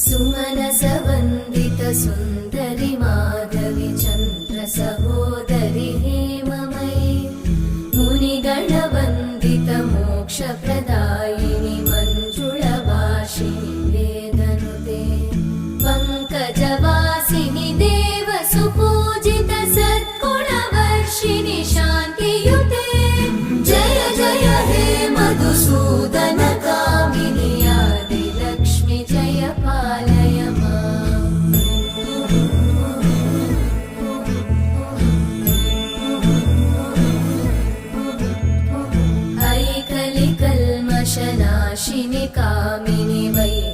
सुमनसवन्दित सुन्दरि माधवि चन्द्र सहोदरि हेममयि मुनिगणवन्दित मोक्षप्रदायिनि मञ्जुळभाषिणि वेदनुते पङ्कजवासिनि देवसुपूजित सद्गुणवर्षिणि शान्तियुते जय जय हे मधुसूदन कामिनि आदिलक्ष्मि जय पालय माम्। ऐकलिकल्मषनाशिनि कामिनि वै